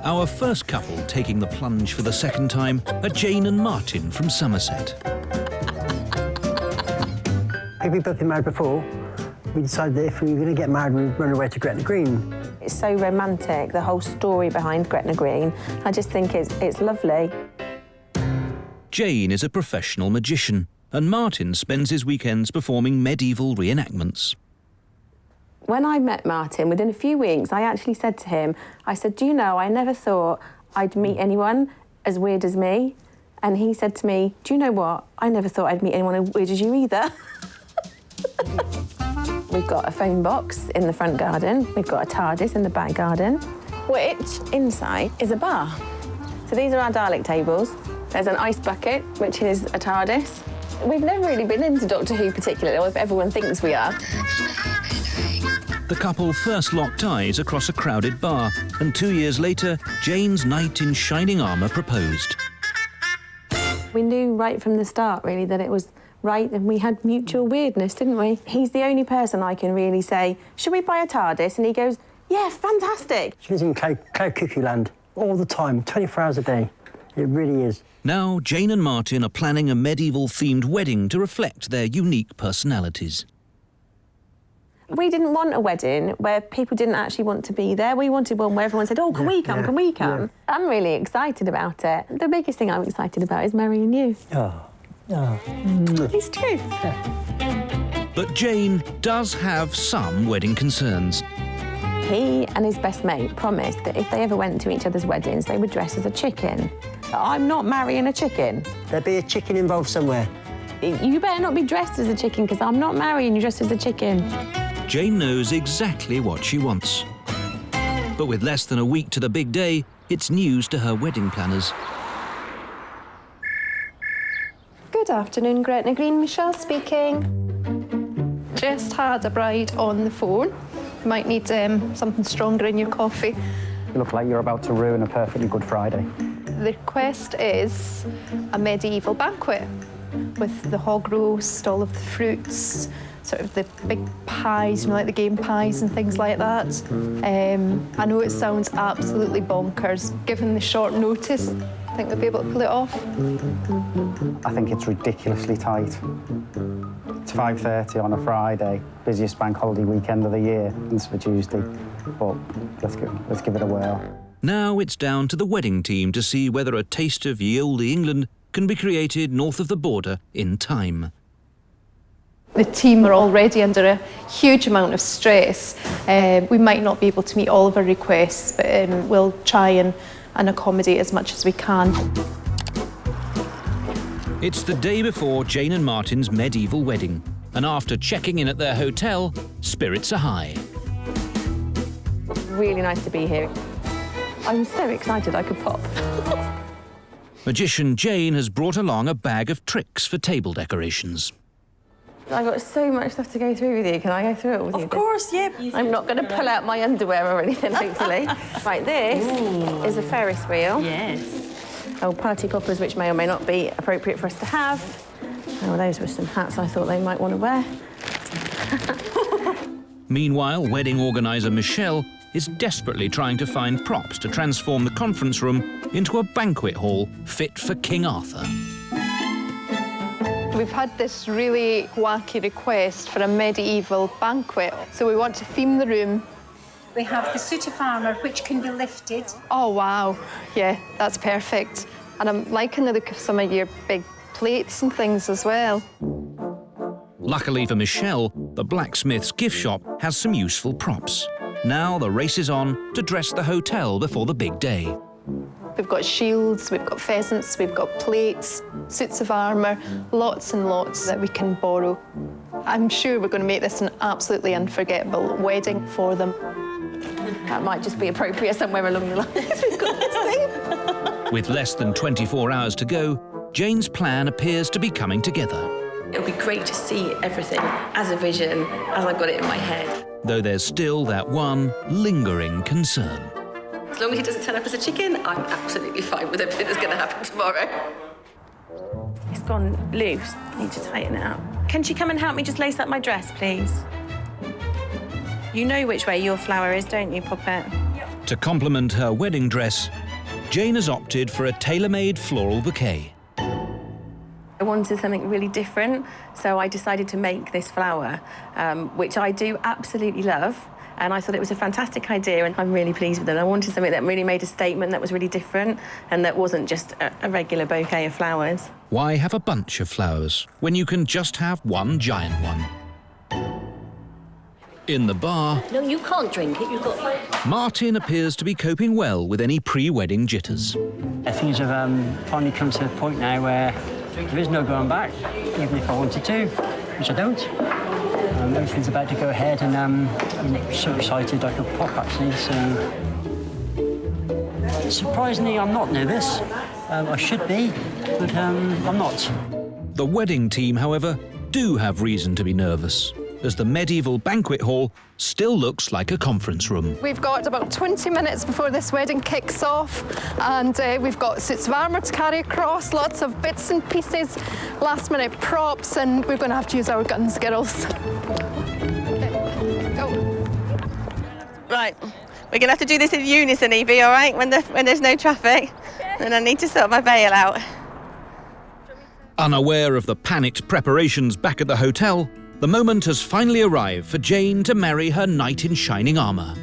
Our first couple taking the plunge for the second time are Jayne and Martin from Somerset. We've both been married before. We decided that if we were going to get married, we'd run away to Gretna Green. It's so romantic, the whole story behind Gretna Green. I just think it's lovely. Jayne is a professional magician, and Martin spends his weekends performing medieval reenactments. When I met Martin, within a few weeks, I actually said to him, I said, do you know, I never thought I'd meet anyone as weird as me. And he said to me, do you know what? I never thought I'd meet anyone as weird as you either. We've got a phone box in the front garden. We've got a TARDIS in the back garden, which inside is a bar. So these are our Dalek tables. There's an ice bucket, which is a TARDIS. We've never really been into Doctor Who particularly, or if everyone thinks we are. The couple first locked eyes across a crowded bar, and 2 years later, Jayne's knight in shining armour proposed. We knew right from the start, really, that it was right, and we had mutual weirdness, didn't we? He's the only person I can really say, should we buy a TARDIS? And he goes, yeah, fantastic. She lives in Kooky land all the time, 24 hours a day. It really is. Now, Jayne and Martin are planning a medieval-themed wedding to reflect their unique personalities. We didn't want a wedding where people didn't actually want to be there. We wanted one where everyone said, oh, can we come, can we come? Yeah. I'm really excited about it. The biggest thing I'm excited about is marrying you. Oh. Oh. It's true. Yeah. But Jayne does have some wedding concerns. He and his best mate promised that if they ever went to each other's weddings, they would dress as a chicken. I'm not marrying a chicken. There'd be a chicken involved somewhere. You better not be dressed as a chicken, because I'm not marrying you dressed as a chicken. Jayne knows exactly what she wants. But with less than a week to the big day, it's news to her wedding planners. Good afternoon, Gretna Green. Michelle speaking. Just had a bride on the phone. You might need something stronger in your coffee. You look like you're about to ruin a perfectly good Friday. The request is a medieval banquet with the hog roast, all of the fruits, sort of the big pies, you know, like the game pies and things like that. I know it sounds absolutely bonkers. Given the short notice, I think they'll be able to pull it off. I think it's ridiculously tight. It's 5:30 on a Friday, busiest bank holiday weekend of the year, and it's for Tuesday. But let's give it a whirl. Now it's down to the wedding team to see whether a taste of ye olde England can be created north of the border in time. The team are already under a huge amount of stress. We might not be able to meet all of our requests, but we'll try and accommodate as much as we can. It's the day before Jayne and Martin's medieval wedding, and after checking in at their hotel, spirits are high. Really nice to be here. I'm so excited I could pop. Magician Jayne has brought along a bag of tricks for table decorations. I've got so much stuff to go through with you. Can I go through it with you? Of course, yeah. I'm not going to pull out my underwear or anything, hopefully. Right, this is a Ferris wheel. Yes. Oh, party poppers, which may or may not be appropriate for us to have. Oh, those were some hats I thought they might want to wear. Meanwhile, wedding organiser Michelle is desperately trying to find props to transform the conference room into a banquet hall fit for King Arthur. We've had this really wacky request for a medieval banquet. So we want to theme the room. We have the suit of armour, which can be lifted. Oh, wow. Yeah, that's perfect. And I'm liking the look of some of your big plates and things as well. Luckily for Michelle, the blacksmith's gift shop has some useful props. Now the race is on to dress the hotel before the big day. We've got shields, we've got pheasants, we've got plates, suits of armour, lots and lots that we can borrow. I'm sure we're going to make this an absolutely unforgettable wedding for them. That might just be appropriate somewhere along the lines. We've got this thing. With less than 24 hours to go, Jayne's plan appears to be coming together. It'll be great to see everything as a vision, as I've got it in my head. Though there's still that one lingering concern. As long as he doesn't turn up as a chicken, I'm absolutely fine with everything that's going to happen tomorrow. It's gone loose. I need to tighten it up. Can she come and help me just lace up my dress, please? You know which way your flower is, don't you, Poppet? Yep. To complement her wedding dress, Jayne has opted for a tailor-made floral bouquet. I wanted something really different, so I decided to make this flower, which I do absolutely love. And I thought it was a fantastic idea, and I'm really pleased with it. I wanted something that really made a statement, that was really different, and that wasn't just a regular bouquet of flowers. Why have a bunch of flowers when you can just have one giant one? In the bar... No, you can't drink it, you've got... Martin appears to be coping well with any pre-wedding jitters. Things have finally come to a point now where there is no going back, even if I wanted to, which I don't. Everything's about to go ahead, and I'm so excited I could pop, actually. So, surprisingly, I'm not nervous. I should be, but I'm not. The wedding team, however, do have reason to be nervous, as the medieval banquet hall still looks like a conference room. We've got about 20 minutes before this wedding kicks off, and we've got suits of armour to carry across, lots of bits and pieces, last-minute props, and we're going to have to use our guns, girls. Okay, go. Right, we're going to have to do this in unison, Evie, all right, when there's no traffic. And I need to sort my veil out. Unaware of the panicked preparations back at the hotel, the moment has finally arrived for Jayne to marry her knight in shining armour.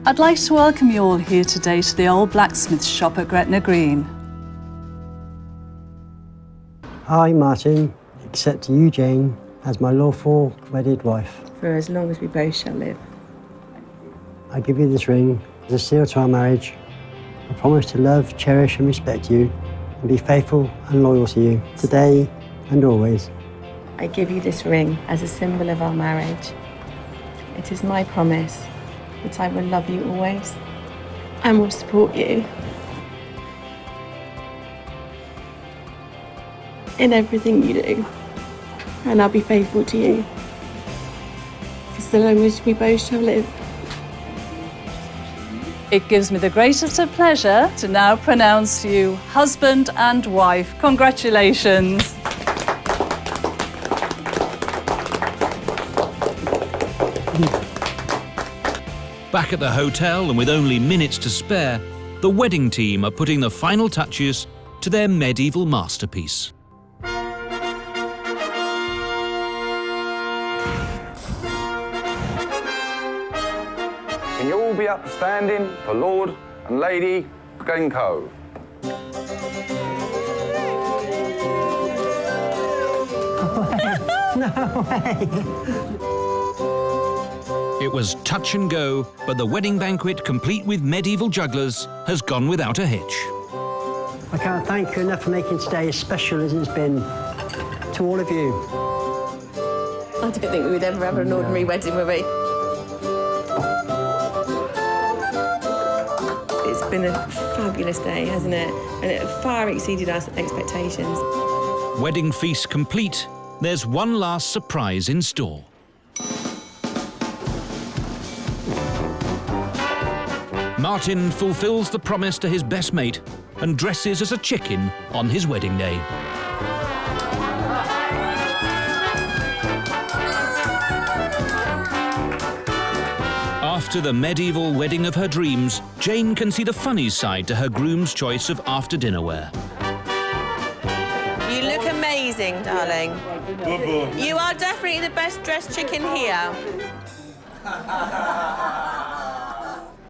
I'd like to welcome you all here today to the old blacksmith shop at Gretna Green. I, Martin, accept you, Jayne, as my lawful wedded wife. For as long as we both shall live. I give you this ring as a seal to our marriage. I promise to love, cherish and respect you, and be faithful and loyal to you, today and always. I give you this ring as a symbol of our marriage. It is my promise that I will love you always and will support you in everything you do. And I'll be faithful to you for so long as we both shall live. It gives me the greatest of pleasure to now pronounce you husband and wife. Congratulations. Back at the hotel, and with only minutes to spare, the wedding team are putting the final touches to their medieval masterpiece. Can you all be upstanding for Lord and Lady Glencoe? No way! It was touch and go, but the wedding banquet, complete with medieval jugglers, has gone without a hitch. I can't thank you enough for making today as special as it's been to all of you. I don't think we would ever have an ordinary wedding, would we? It's been a fabulous day, hasn't it? And it far exceeded our expectations. Wedding feast complete, there's one last surprise in store. Martin fulfills the promise to his best mate and dresses as a chicken on his wedding day. After the medieval wedding of her dreams, Jayne can see the funny side to her groom's choice of after-dinner wear. You look amazing, darling. You are definitely the best dressed chicken here.